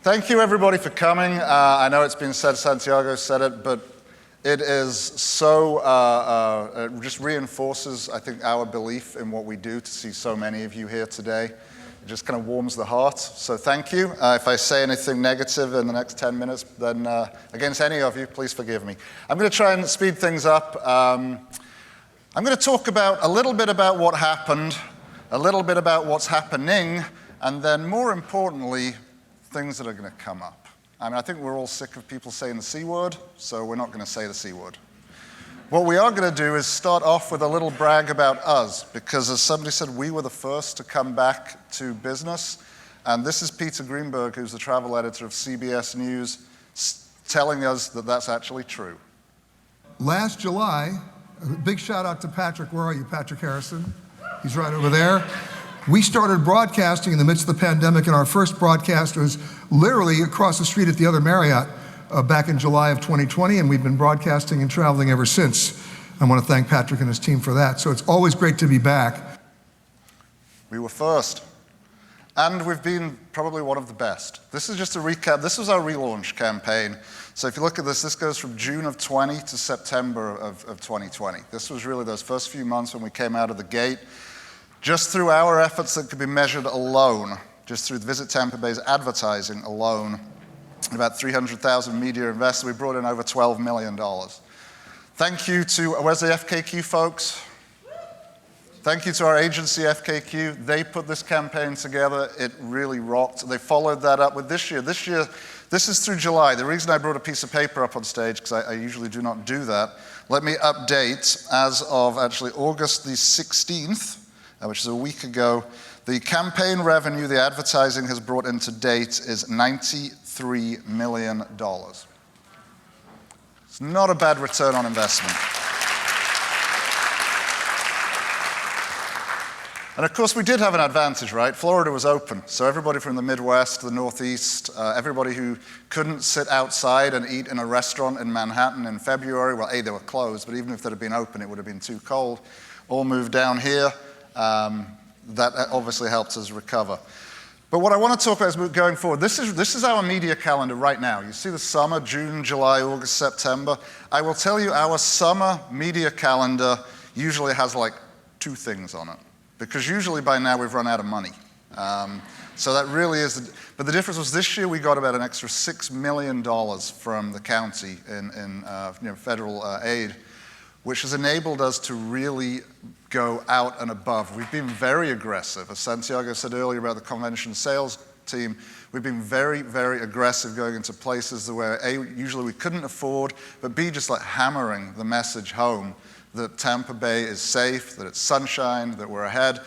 Thank you, everybody, for coming. I know it's been said, Santiago said it, but it is so, it just reinforces, I think, our belief in what we do to see so many of you here today. It just kind of warms the heart. So thank you. If I say anything negative in the next 10 minutes, then against any of you, please forgive me. I'm going to try and speed things up. I'm going to talk a little bit about what happened, a little bit about what's happening, and then more importantly, things that are going to come up. I mean, I think we're all sick of people saying the C word, so we're not going to say the C word. What we are going to do is start off with a little brag about us, because as somebody said, we were the first to come back to business. And this is Peter Greenberg, who's the travel editor of CBS News, telling us that that's actually true. Last July, a big shout out to Patrick. Where are you, Patrick Harrison? He's right over there. We started broadcasting in the midst of the pandemic, and our first broadcast was literally across the street at the other Marriott back in July of 2020, and we've been broadcasting and traveling ever since. I want to thank Patrick and his team for that. So it's always great to be back. We were first, and we've been probably one of the best. This is just a recap. This was our relaunch campaign. So if you look at this, this goes from June of 20 to September of 2020. This was really those first few months when we came out of the gate. Just through our efforts that could be measured alone, just through Visit Tampa Bay's advertising alone, about 300,000 media investors, we brought in over $12 million. Thank you to, where's the FKQ folks? Thank you to our agency, FKQ. They put this campaign together. It really rocked. They followed that up with this year. This is through July. The reason I brought a piece of paper up on stage, because I usually do not do that, let me update as of actually August the 16th, which is a week ago, the campaign revenue the advertising has brought in to date is $93 million. It's not a bad return on investment. And of course, we did have an advantage, right? Florida was open, so everybody from the Midwest, the Northeast, everybody who couldn't sit outside and eat in a restaurant in Manhattan in February, well, A, they were closed, but even if they'd have been open, it would have been too cold, all moved down here. That obviously helps us recover. But what I want to talk about is going forward. This is our media calendar right now. You see the summer, June, July, August, September. I will tell you our summer media calendar usually has like 2 things on it, because usually by now we've run out of money. So that really is, but the difference was this year we got about an extra $6 million from the county in federal aid, which has enabled us to really go out and above. We've been very aggressive. As Santiago said earlier about the convention sales team, we've been very, very aggressive going into places where A, usually we couldn't afford, but B, just like hammering the message home that Tampa Bay is safe, that it's sunshine, that we're ahead.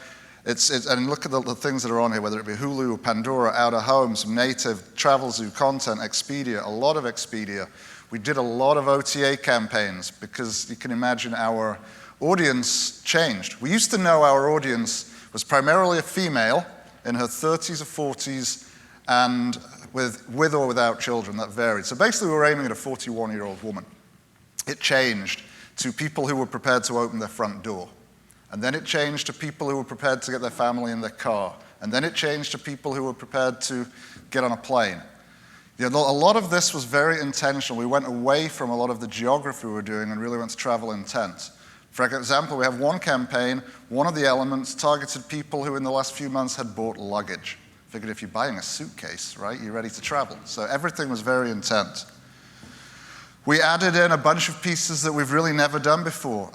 And look at the things that are on here, whether it be Hulu, Pandora, Out of Home, some native Travel Zoo content, Expedia, a lot of Expedia. We did a lot of OTA campaigns because you can imagine our audience changed. We used to know our audience was primarily a female in her 30s or 40s and with or without children, that varied. So basically we were aiming at a 41-year-old woman. It changed to people who were prepared to open their front door. And then it changed to people who were prepared to get their family in their car. And then it changed to people who were prepared to get on a plane. A lot of this was very intentional. We went away from a lot of the geography we were doing and really went to travel intent. For example, we have one campaign, one of the elements targeted people who in the last few months had bought luggage. Figured if you're buying a suitcase, right, you're ready to travel. So everything was very intent. We added in a bunch of pieces that we've really never done before.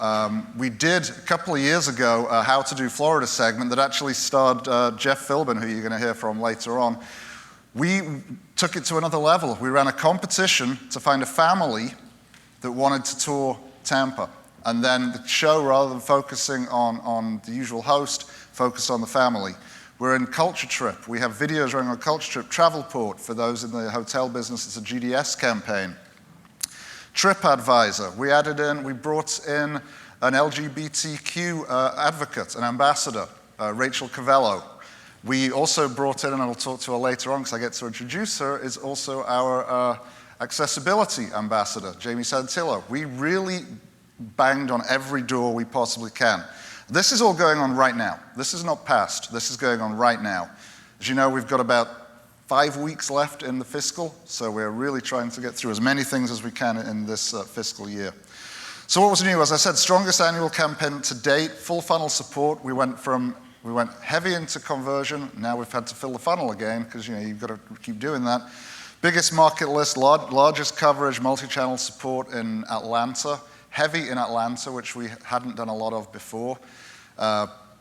We did, a couple of years ago, a How to Do Florida segment that actually starred Jeff Philbin, who you're going to hear from later on. We took it to another level. We ran a competition to find a family that wanted to tour Tampa. And then the show, rather than focusing on the usual host, focused on the family. We're in Culture Trip. We have videos running on Culture Trip. Travelport, for those in the hotel business, it's a GDS campaign. TripAdvisor, we brought in an LGBTQ advocate, an ambassador, Rachel Cavello. We also brought in, and I'll talk to her later on because I get to introduce her, is also our accessibility ambassador, Jamie Santillo. We really banged on every door we possibly can. This is all going on right now. This is not past. This is going on right now. As you know, we've got about 5 weeks left in the fiscal, so we're really trying to get through as many things as we can in this fiscal year. So what was new? As I said, strongest annual campaign to date, full funnel support. We went heavy into conversion. Now we've had to fill the funnel again because you've got to keep doing that. Biggest market list, largest coverage, multi-channel support in Atlanta. Heavy in Atlanta, which we hadn't done a lot of before.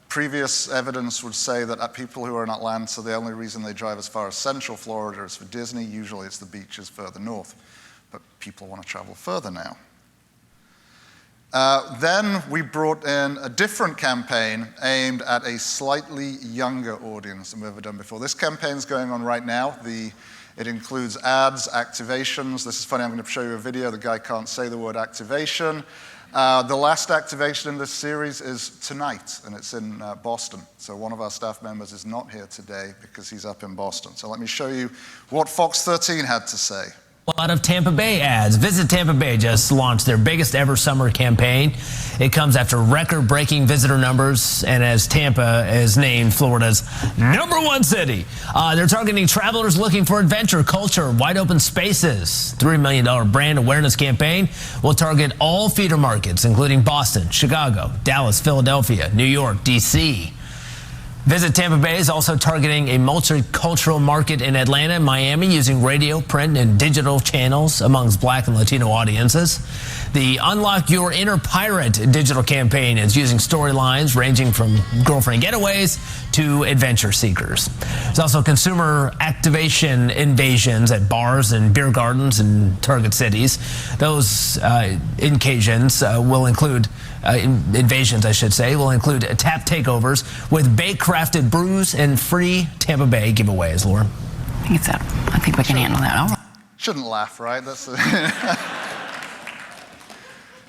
Previous evidence would say that people who are in Atlanta, the only reason they drive as far as Central Florida is for Disney. Usually it's the beaches further north. But people want to travel further now. Then we brought in a different campaign aimed at a slightly younger audience than we've ever done before. This campaign's going on right now. It includes ads, activations. This is funny, I'm going to show you a video. The guy can't say the word activation. The last activation in this series is tonight, and it's in Boston. So one of our staff members is not here today because he's up in Boston. So let me show you what Fox 13 had to say. A lot of Tampa Bay ads. Visit Tampa Bay just launched their biggest ever summer campaign. It comes after record-breaking visitor numbers, and as Tampa is named Florida's #1 city. They're targeting travelers looking for adventure, culture, wide-open spaces. $3 million brand awareness campaign will target all feeder markets, including Boston, Chicago, Dallas, Philadelphia, New York, D.C. Visit Tampa Bay is also targeting a multicultural market in Atlanta and Miami using radio, print, and digital channels amongst Black and Latino audiences. The Unlock Your Inner Pirate digital campaign is using storylines ranging from girlfriend getaways to adventure seekers. There's also consumer activation invasions at bars and beer gardens in target cities. Those invasions will include tap takeovers with bake-crafted brews and free Tampa Bay giveaways. Laura? I think we can handle that. All right. Shouldn't laugh, right?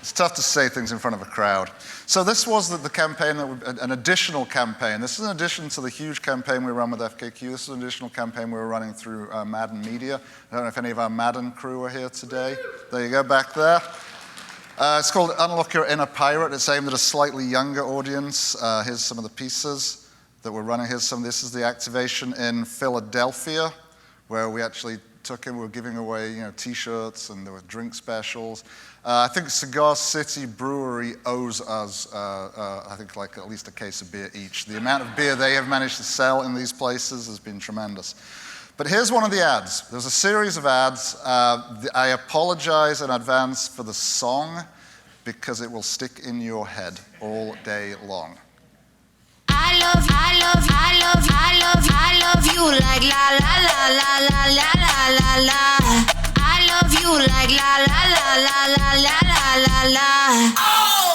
It's tough to say things in front of a crowd. So this was the campaign, an additional campaign. This is in addition to the huge campaign we run with FKQ. This is an additional campaign we were running through Madden Media. I don't know if any of our Madden crew are here today. There you go, back there. It's called Unlock Your Inner Pirate. It's aimed at a slightly younger audience. Here's some of the pieces that we're running. This is the activation in Philadelphia, where we actually we were giving away T-shirts, and there were drink specials. I think Cigar City Brewery owes us, I think, like at least a case of beer each. The amount of beer they have managed to sell in these places has been tremendous. But here's one of the ads. There's a series of ads. I apologize in advance for the song because it will stick in your head all day long. I love you like la la la la la la la la. I love you like la la la la la la la la. Oh!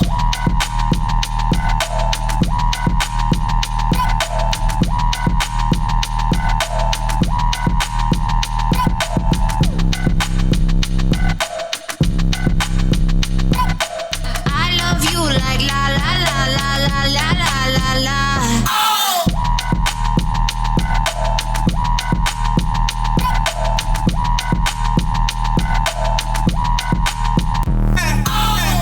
I love you like la la la la la la la la. Oh!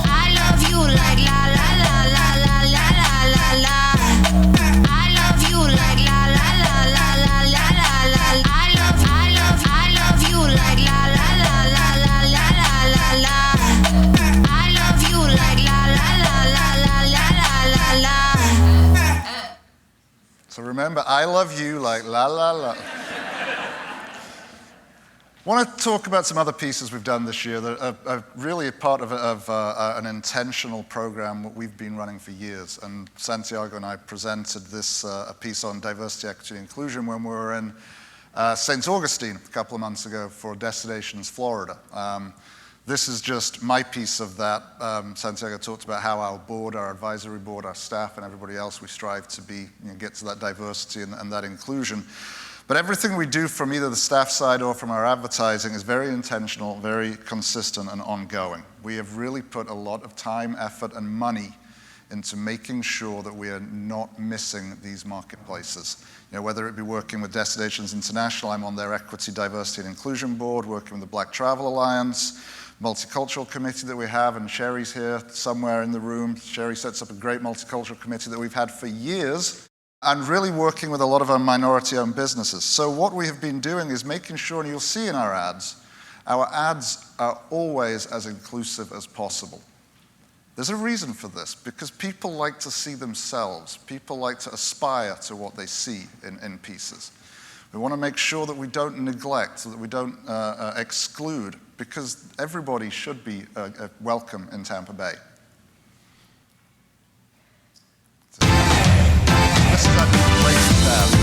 I love you like la la la la la la la la. I love you like la la la la la la la. I love you like la la la la la la la. I love you like la la la la la la. So remember, I love you like la la la. I want to talk about some other pieces we've done this year that are really a part of an intentional program that we've been running for years. And Santiago and I presented this a piece on diversity, equity, and inclusion when we were in St. Augustine a couple of months ago for Destinations Florida. This is just my piece of that. Santiago talked about how our board, our advisory board, our staff, and everybody else, we strive to get to that diversity and that inclusion. But everything we do from either the staff side or from our advertising is very intentional, very consistent, and ongoing. We have really put a lot of time, effort, and money into making sure that we are not missing these marketplaces. Whether it be working with Destinations International, I'm on their Equity, Diversity, and Inclusion Board, working with the Black Travel Alliance, multicultural committee that we have, and Sherry's here somewhere in the room. Sherry sets up a great multicultural committee that we've had for years. and really working with a lot of our minority-owned businesses. So what we have been doing is making sure, and you'll see in our ads are always as inclusive as possible. There's a reason for this, because people like to see themselves. People like to aspire to what they see in pieces. We want to make sure that we don't neglect, that we don't exclude, because everybody should be welcome in Tampa Bay. This is actually the latest ad.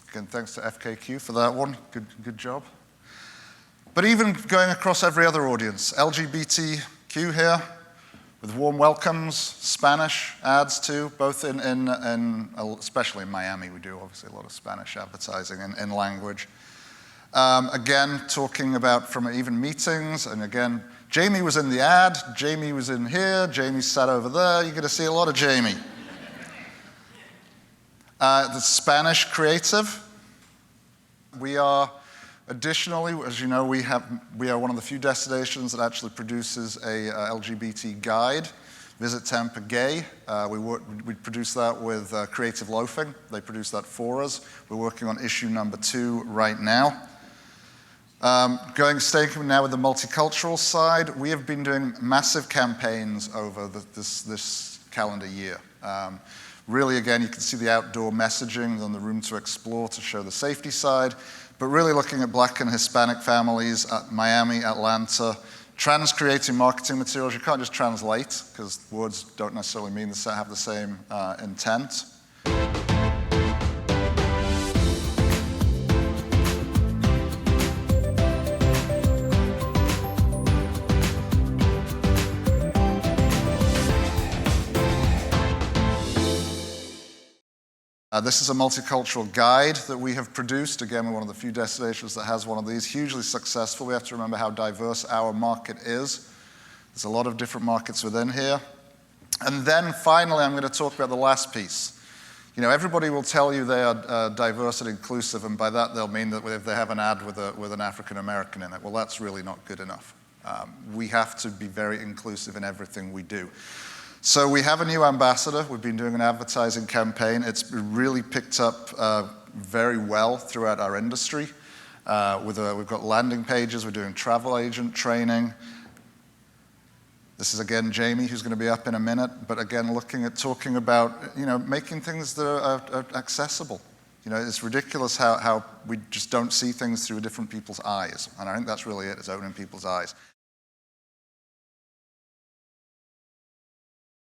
Again, thanks to FKQ for that one. Good job. But even going across every other audience, LGBTQ here, with warm welcomes, Spanish ads too, both in especially in Miami, we do obviously a lot of Spanish advertising in language. Again, talking about from even meetings, and again, Jamie was in the ad, Jamie was in here, Jamie sat over there, you're gonna see a lot of Jamie. The Spanish creative. We are, additionally, as you know, we are one of the few destinations that actually produces a LGBT guide, Visit Tampa Gay. We produce that with Creative Loafing. They produce that for us. We're working on issue number 2 right now. Staying now with the multicultural side, we have been doing massive campaigns over this calendar year. Really, again, you can see the outdoor messaging on the Room to Explore to show the safety side, but really looking at Black and Hispanic families at Miami, Atlanta, trans-creating marketing materials. You can't just translate, because words don't necessarily have the same intent. This is a multicultural guide that we have produced. Again, we're one of the few destinations that has one of these. Hugely successful. We have to remember how diverse our market is. There's a lot of different markets within here. And then finally, I'm going to talk about the last piece. You know, everybody will tell you they are diverse and inclusive, and by that they'll mean that if they have an ad with an African American in it. Well, that's really not good enough. We have to be very inclusive in everything we do. So we have a new ambassador. We've been doing an advertising campaign. It's really picked up very well throughout our industry. We've got landing pages. We're doing travel agent training. This is, again, Jamie, who's going to be up in a minute. But again, talking about, you know, making things that are accessible. You know, it's ridiculous how we just don't see things through different people's eyes. And I think that's really it, is opening people's eyes.